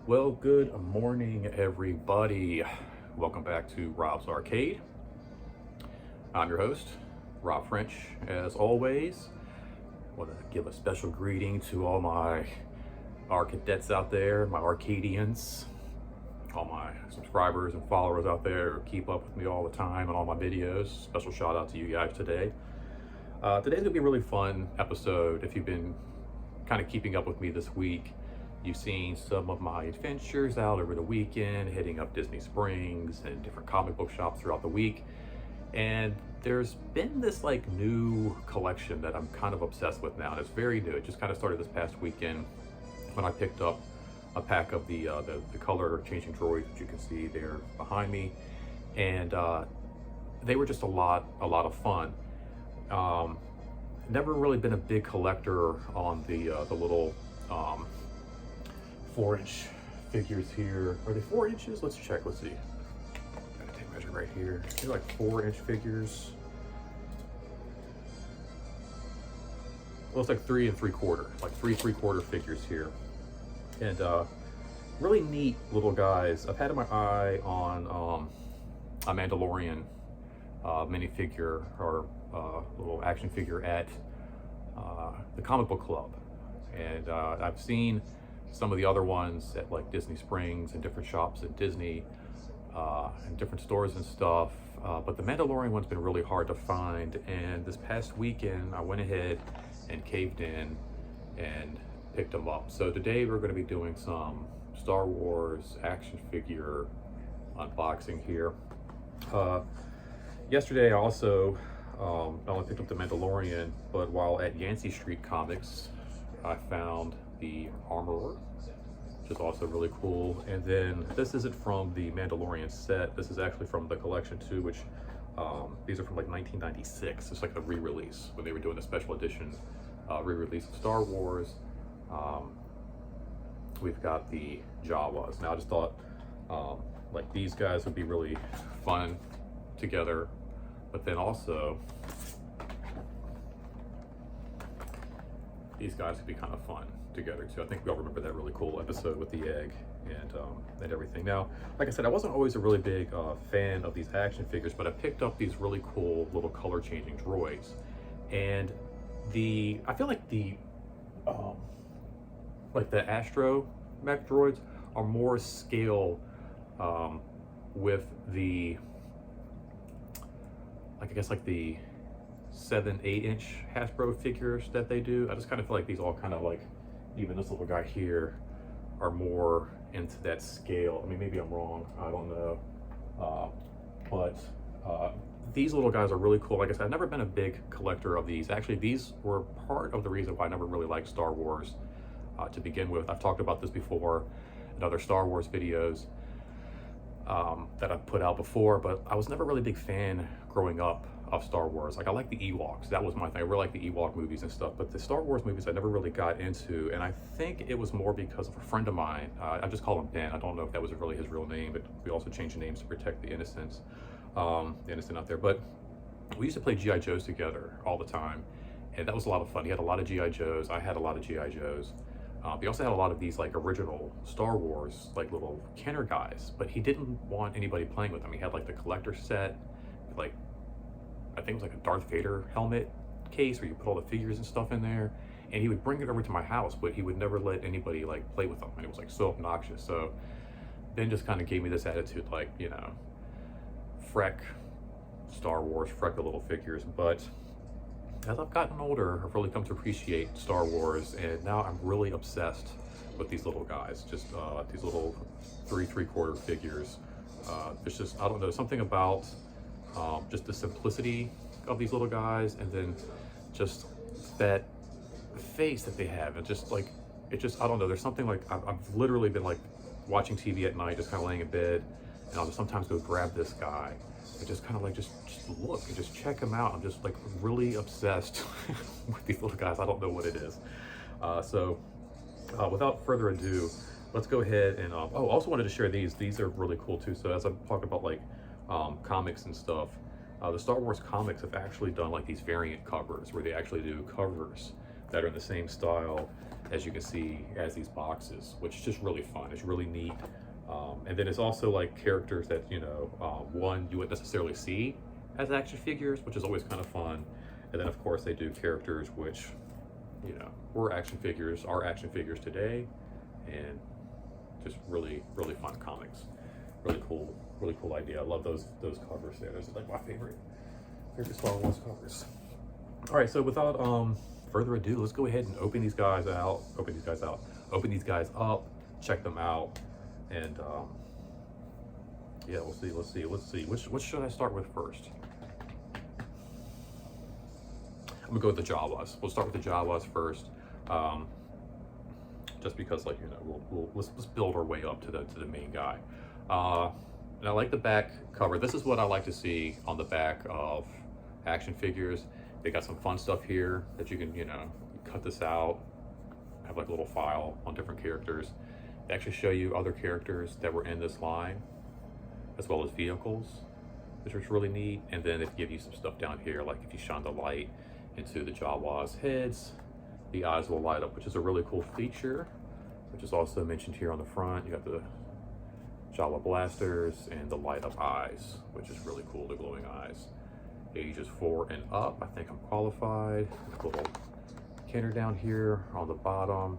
Well, good morning, everybody. Welcome back to Rob's Arcade. I'm your host, Rob French. As always, I want to give a special greeting to all my Arcadets out there, my Arcadians, all my subscribers and followers out there who keep up with me all the time and all my videos. Special shout out to you guys today. Today's gonna be a really fun episode. If you've been kind of keeping up with me this week, you've seen some of my adventures out over the weekend, hitting up Disney Springs and different comic book shops throughout the week. And there's been this like new collection that I'm kind of obsessed with now, and it's very new. It just kind of started this past weekend when I picked up a pack of the color changing droids, which you can see there behind me. And they were just a lot of fun. Never really been a big collector on the little 4-inch figures here. Are they 4 inches? Let's check. Let's see. Gotta take a measure right here. They're like 4-inch figures. Well, it's like 3 3/4, like 3 3/4 figures here, and really neat little guys. I've had my eye on a Mandalorian minifigure or little action figure at the comic book club, and I've seen some of the other ones at like Disney Springs and different shops at Disney and different stores and stuff, but the Mandalorian one's been really hard to find. And this past weekend I went ahead and caved in and picked them up. So today we're going to be doing some Star Wars action figure unboxing here. Yesterday I also not only picked up the Mandalorian, but while at Yancey Street Comics I found the Armorer, which is also really cool. And then this isn't from the Mandalorian set. This is actually from the collection too, which these are from like 1996. It's like a re-release when they were doing the special edition re-release of Star Wars. We've got the Jawas. Now I just thought like these guys would be really fun together, but then also these guys could be kind of fun together too. I think we all remember that really cool episode with the egg and everything. Now, like I said, I wasn't always a really big fan of these action figures, but I picked up these really cool little color changing droids, and I feel like the Astro mech droids are more scale with the I guess like the 7-8 inch Hasbro figures that they do. I just kind of feel like these all kind of like, even this little guy here, are more into that scale. I mean, maybe I'm wrong, I don't know, but these little guys are really cool. Like I said, I've never been a big collector of these. Actually, these were part of the reason why I never really liked Star Wars to begin with. I've talked about this before in other Star Wars videos that I've put out before, but I was never really a big fan growing up of Star Wars. Like I like the Ewoks, that was my thing. I really like the Ewok movies and stuff, but the Star Wars movies I never really got into, and I think it was more because of a friend of mine. I just call him Ben. I don't know if that was really his real name, but we also changed the names to protect the innocent out there. But we used to play G.I. Joes together all the time, and that was a lot of fun. He had a lot of G.I. Joes, I had a lot of G.I. Joes. He also had a lot of these like original Star Wars like little Kenner guys, but he didn't want anybody playing with them. He had like the collector set, like I think it was like a Darth Vader helmet case where you put all the figures and stuff in there, and he would bring it over to my house, but he would never let anybody like play with them, and it was like so obnoxious. So Ben just kind of gave me this attitude, like, you know, freck Star Wars, freck the little figures. But as I've gotten older, I've really come to appreciate Star Wars, and now I'm really obsessed with these little guys, just these little 3 3/4 figures. There's just, I don't know, something about just the simplicity of these little guys, and then just that face that they have, and just like, it just, I don't know, there's something like, I've literally been like watching TV at night, just kind of laying in bed, and I'll just sometimes go grab this guy and just kind of like just look and just check him out. I'm just like really obsessed with these little guys. I don't know what it is. Without further ado, let's go ahead and oh, I also wanted to share these. These are really cool too. So as I'm talking about like comics and stuff, the Star Wars comics have actually done like these variant covers where they actually do covers that are in the same style as you can see as these boxes, which is just really fun. It's really neat. And then it's also like characters that, you know, one you wouldn't necessarily see as action figures, which is always kind of fun. And then of course they do characters which, you know, are action figures today, and just really fun comics. Really cool idea. I love those covers there. Those are like my favorite Star Wars covers. All right, so without further ado, let's go ahead and open these guys up, check them out, and yeah, let's see. Which should I start with first? I'm gonna go with the Jawas. We'll start with the Jawas first, just because, like, you know, let's build our way up to the main guy. And I like the back cover. This is what I like to see on the back of action figures. They got some fun stuff here that you can, you know, cut this out, have like a little file on different characters. They actually show you other characters that were in this line, as well as vehicles, which was really neat. And then they give you some stuff down here, like if you shine the light into the Jawas' heads, the eyes will light up, which is a really cool feature, which is also mentioned here on the front. You got the Jawa blasters and the light up eyes, which is really cool, the glowing eyes. Ages 4 and up, I think I'm qualified. A little canner down here on the bottom.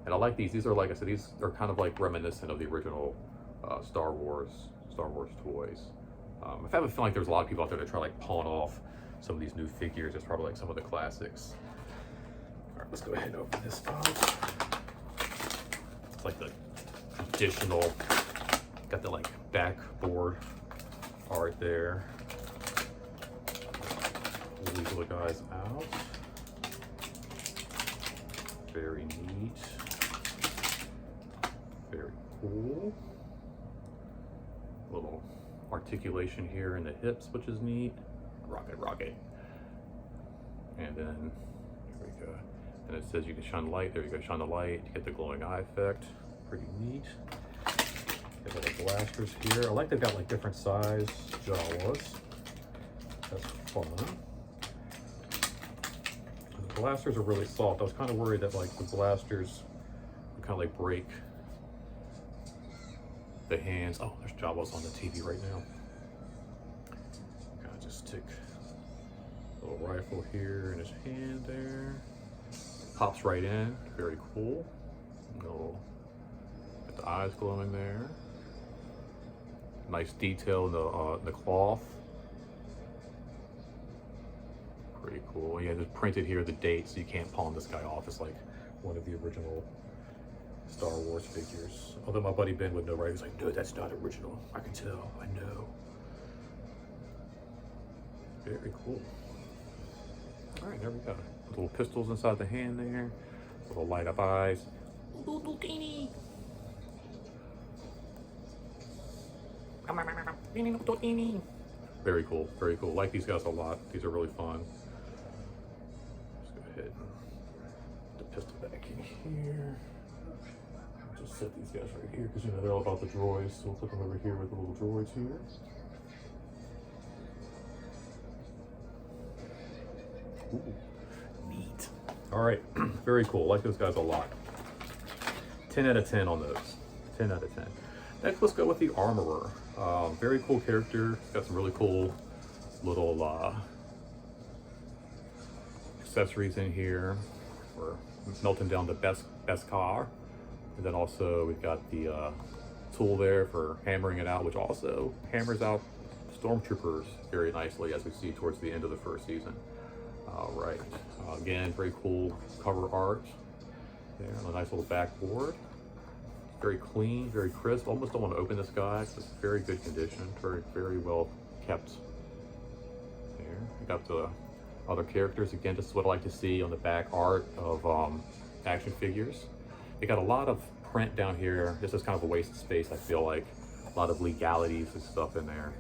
And I like these. These are, like I said, these are kind of like reminiscent of the original Star Wars toys. I have a feeling like there's a lot of people out there that try to like pawn off some of these new figures. It's probably like some of the classics. All right, let's go ahead and open this up. It's like the additional, got the like backboard art there. Pull these little guys out. Very neat. Very cool. Little articulation here in the hips, which is neat. Rocket. And then, here we go. And it says you can shine light. There you go, shine the light. You get the glowing eye effect. Pretty neat. Got the blasters here. I like they've got like different size Jawas. That's fun. And the blasters are really soft. I was kind of worried that like the blasters would kind of like break the hands. Oh, there's Jawas on the TV right now. Kind of just stick a little rifle here in his hand there. Pops right in. Very cool. Got the eyes glowing there. Nice detail in the cloth. Pretty cool. Yeah, just printed here the date, so you can't pawn this guy off. It's like one of the original Star Wars figures. Although my buddy Ben would know, right? He's like, no, that's not original. I can tell. I know. Very cool. All right, there we go. Little pistols inside the hand there. Little light up eyes. Little teeny. Very cool, very cool. Like these guys a lot. These are really fun. Let's go ahead and put the pistol back in here. Just set these guys right here because, you know, they're all about the droids. So we'll put them over here with the little droids here. Ooh, neat. All right, very cool. Like those guys a lot. 10 out of 10 on those. 10 out of 10. Next, let's go with the Armorer. Very cool character. Got some really cool little accessories in here. We're melting down the best car. And then also we've got the tool there for hammering it out, which also hammers out stormtroopers very nicely, as we see towards the end of the first season. All right. Again, very cool cover art. There, on a nice little backboard. Very clean, very crisp. Almost don't want to open this guy. It's very good condition. Very well kept. There. We got the other characters. Again, this is what I like to see on the back art of action figures. They got a lot of print down here. This is kind of a waste of space, I feel like. A lot of legalities and stuff in there.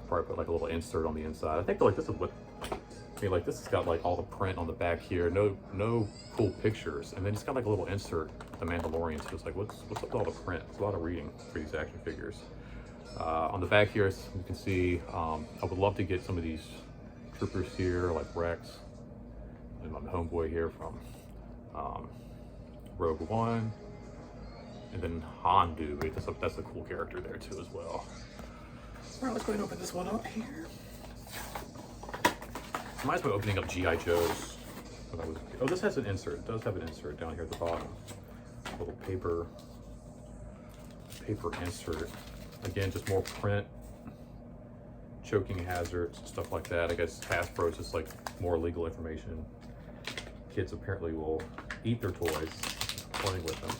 Probably put like a little insert on the inside. I think like this is what, I mean, like this has got like all the print on the back here. No cool pictures. And then it's got like a little insert, the Mandalorian. So it's like, what's up with all the print? It's a lot of reading for these action figures. On the back here, as you can see, I would love to get some of these troopers here, like Rex, and my homeboy here from Rogue One, and then Hondu. That's a cool character there too as well. All right, let's go ahead and open this one up here. Might as well opening up G.I. Joe's. Oh, this has an insert. It does have an insert down here at the bottom. A little paper insert. Again, just more print, choking hazards, stuff like that. I guess Hasbro's just like more legal information. Kids apparently will eat their toys playing with them.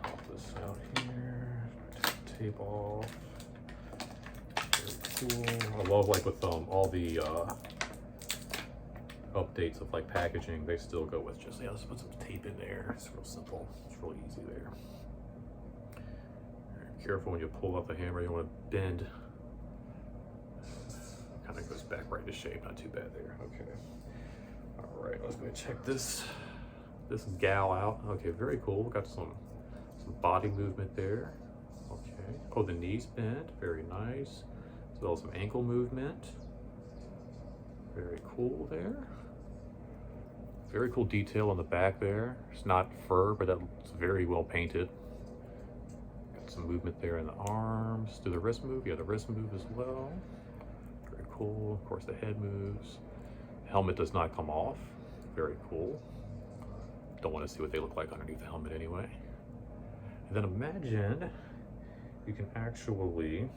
Pop this out here. Tape off. Very cool. I love like with all the updates of like packaging, they still go with just, yeah, let's put some tape in there. It's real simple. It's real easy there. Careful when you pull up the hammer, you want to bend. Kind of goes back right into shape, not too bad there. Okay. All right, let's go check this gal out. Okay, very cool. Got some body movement there. Okay. Oh, the knees bent, very nice. As well as some ankle movement. Very cool there. Very cool detail on the back there. It's not fur, but it's very well painted. Some movement there in the arms. Do the wrist move? Yeah, the wrist move as well. Very cool. Of course, the head moves. Helmet does not come off. Very cool. Don't want to see what they look like underneath the helmet anyway. And then imagine you can actually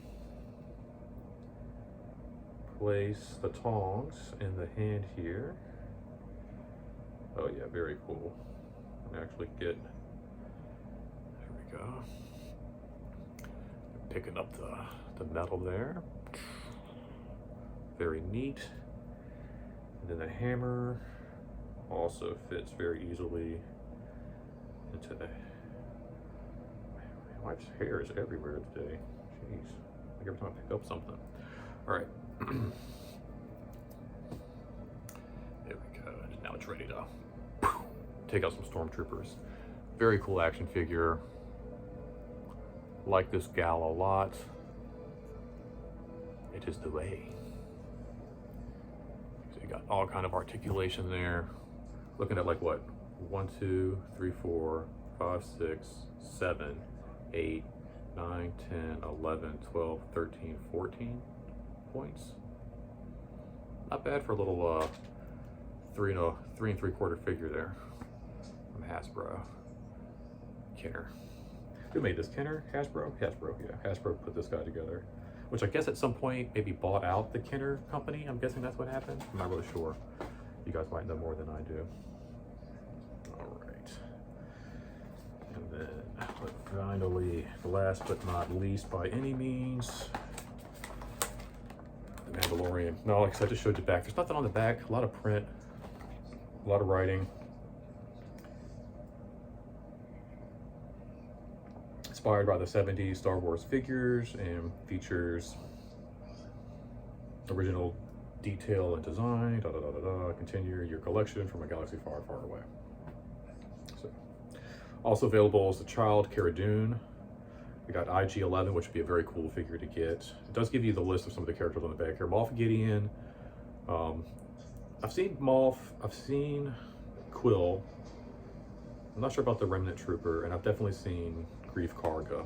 place the tongs in the hand here. Oh yeah, very cool. And actually get, there we go. Picking up the metal there. Very neat. And then the hammer also fits very easily into the, my hair is everywhere today. Jeez, like every time I pick up something. All right. There we go. Now it's ready to take out some stormtroopers. Very cool action figure. Like this gal a lot. It is the way. So you got all kind of articulation there. Looking at like what? 1, 2, 3, 4, 5, 6, 7, 8, 9, 10, 11, 12, 13, 14 points. Not bad for a little 3 3/4 figure there from Hasbro. Kenner. Who made this? Kenner? Hasbro? Hasbro, yeah. Hasbro put this guy together. Which I guess at some point maybe bought out the Kenner company. I'm guessing that's what happened. I'm not really sure. You guys might know more than I do. All right. And then finally, last but not least by any means, the Mandalorian. No, like I said, I just showed you back. There's nothing on the back. A lot of print. A lot of writing. Inspired by the 70s Star Wars figures and features original detail and design, continue your collection from a galaxy far, far away. So, also available is the Child Cara Dune. We got IG-11, which would be a very cool figure to get. It does give you the list of some of the characters on the back here. Moff Gideon. I've seen Moff. I've seen Quill. I'm not sure about the Remnant Trooper, and I've definitely seen Grief Karga.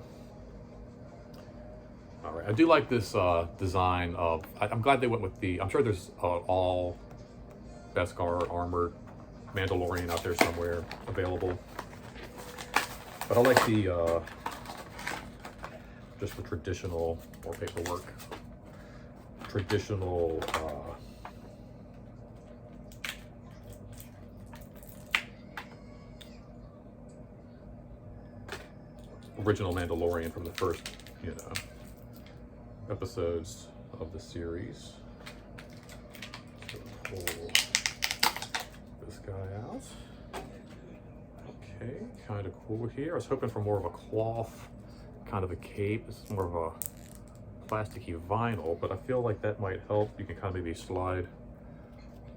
All right, I do like this design of, I'm glad they went with the, I'm sure there's all Beskar armored Mandalorian out there somewhere available. But I like the, just the traditional, more paperwork, traditional, original Mandalorian from the first, episodes of the series. So pull this guy out. out. Okay, kind of cool here. I was hoping for more of a cloth kind of a cape. This is more of a plasticky vinyl, but I feel like that might help. You can kind of maybe slide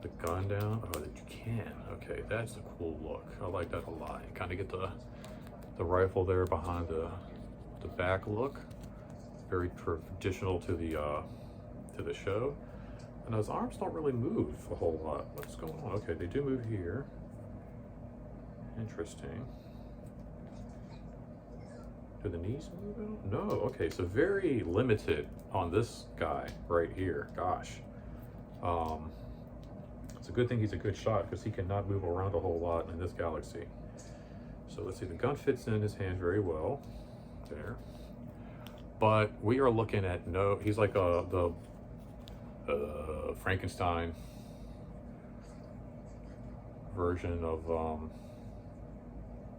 the gun down. Oh, that you can. Okay, that's a cool look. I like that a lot. You kind of get the rifle there behind the back look. Very traditional to the show. And those arms don't really move a whole lot. What's going on? Okay, they do move here. Interesting. Do the knees move out? No. Okay, so very limited on this guy right here. Gosh. It's a good thing he's a good shot because he cannot move around a whole lot in this galaxy. So let's see, the gun fits in his hand very well. There. But we are looking at he's like the Frankenstein version of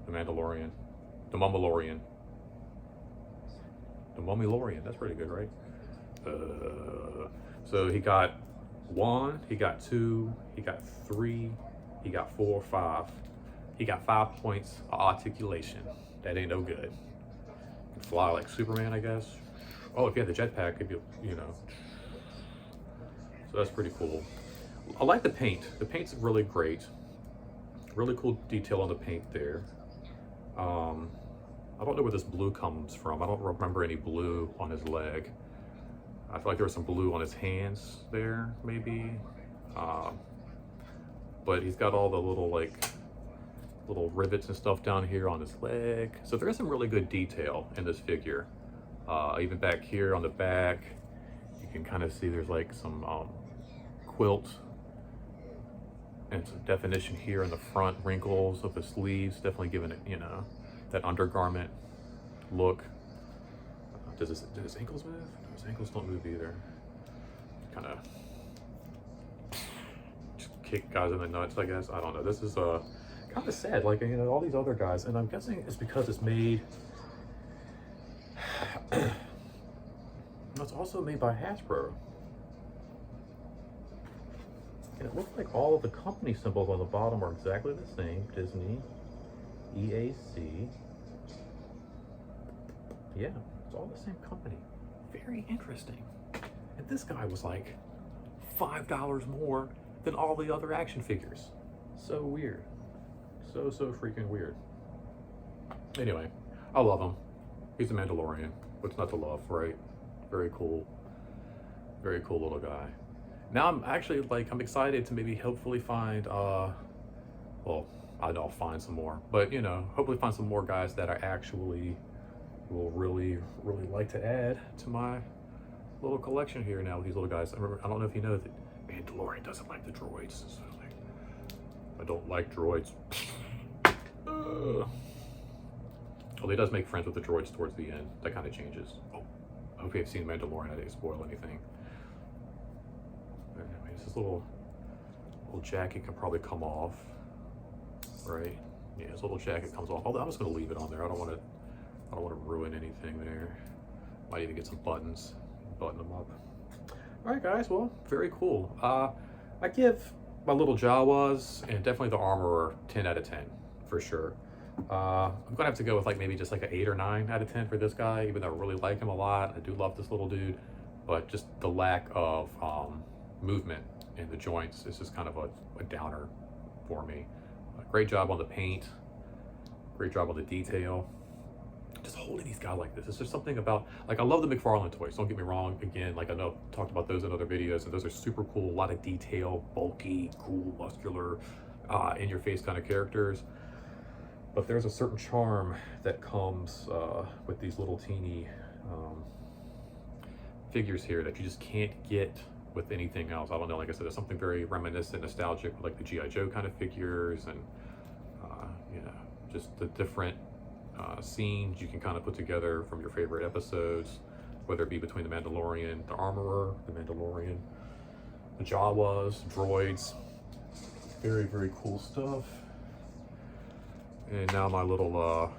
the Mandalorian, the Mummalorian. The Mummalorian, that's pretty good, right? So he got 1, he got 2, he got 3, he got 4, 5. He got 5 points of articulation. That ain't no good. Can fly like Superman, I guess. Oh, if you had the jetpack, it'd be, you know. So that's pretty cool. I like the paint. The paint's really great. Really cool detail on the paint there. I don't know where this blue comes from. I don't remember any blue on his leg. I feel like there was some blue on his hands there, maybe. But he's got all the little rivets and stuff down here on his leg. So there is some really good detail in this figure. Even back here on the back, you can kind of see there's like some quilt and some definition here in the front, wrinkles of the sleeves, definitely giving it, you know, that undergarment look. Do his ankles move? No, his ankles don't move either. Kind of just kick guys in the nuts, I guess. I don't know. This is kind of sad, like, you know, all these other guys, and I'm guessing it's because it's made. It's also made by Hasbro. And it looks like all of the company symbols on the bottom are exactly the same. Disney, EAC. Yeah, it's all the same company. Very interesting. And this guy was like $5 more than all the other action figures. So weird. So freaking weird. Anyway, I love him. He's a Mandalorian. What's not to love, right? Very cool. Very cool little guy. Now I'm actually I'm excited to maybe hopefully find, well, I know I'll find some more, but you know, hopefully find some more guys that I actually will really like to add to my little collection here now with these little guys. I don't know if you know that Mandalorian doesn't like the droids. So I don't like droids. Well, he does make friends with the droids towards the end. That kind of changes. Oh, I hope you have seen Mandalorian. I didn't spoil anything. Anyways, this little jacket can probably come off, right? Yeah, his little jacket comes off. Although I'm just gonna leave it on there. I don't want to ruin anything there. Might even get some buttons, button them up. All right, guys. Well, very cool. I give my little Jawas and definitely the Armorer 10 out of 10 for sure. I'm gonna have to go with maybe just an 8 or 9 out of 10 for this guy, even though I really like him a lot. I do love this little dude, but just the lack of movement in the joints is just kind of a downer for me. Great job on the paint, great job on the detail. Just holding these guys like this, it's just something about, I love the McFarlane toys, don't get me wrong. Again, I know I've talked about those in other videos, and those are super cool, a lot of detail, bulky, cool, muscular, in your face kind of characters. But there's a certain charm that comes with these little teeny figures here that you just can't get with anything else. I don't know, like I said, there's something very reminiscent, nostalgic with the G.I. Joe kind of figures, and you know, just the different scenes you can kind of put together from your favorite episodes, whether it be between the Mandalorian, the Armorer, the Mandalorian, the Jawas, droids. Very cool stuff. And now my little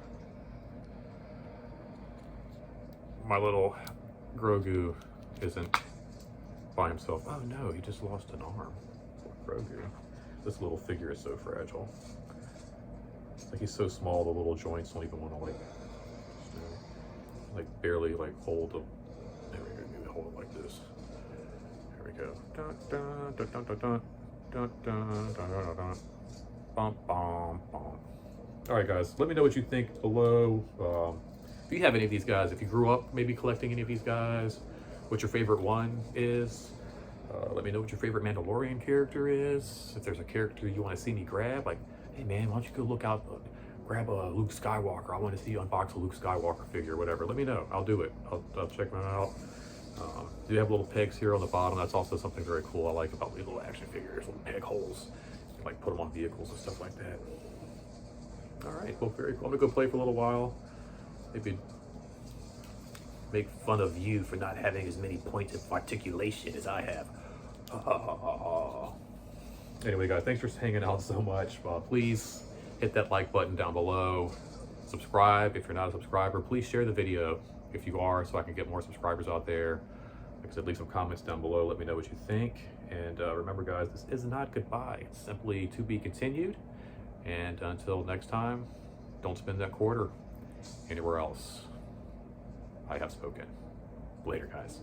Grogu isn't by himself. Oh no, he just lost an arm. Poor Grogu. This little figure is so fragile. Like he's so small, the little joints don't even want to like barely like hold the. There we go. Maybe hold it like this. There we go. Dun, dun, dun, dun, dun, dun, dun, dun, dun, dun, dun. Bum, bum, bum. All right, guys. Let me know what you think below. If you have any of these guys, if you grew up maybe collecting any of these guys, what your favorite one is. Let me know what your favorite Mandalorian character is. If there's a character you want to see me grab, like, hey man, why don't you go look out, grab a Luke Skywalker. I want to see you unbox a Luke Skywalker figure or whatever. Let me know. I'll do it. I'll check them out. Do have little pegs here on the bottom. That's also something very cool I like about these little action figures, little peg holes. You can, like, put them on vehicles and stuff like that. All right, well, very cool. I'm gonna go play for a little while. Maybe make fun of you for not having as many points of articulation as I have. Anyway, guys, thanks for hanging out so much. Please hit that like button down below. Subscribe if you're not a subscriber. Please share the video if you are, so I can get more subscribers out there. Like I said, leave some comments down below. Let me know what you think. And remember, guys, this is not goodbye. It's simply to be continued. And until next time, don't spend that quarter anywhere else. I have spoken. Later, guys.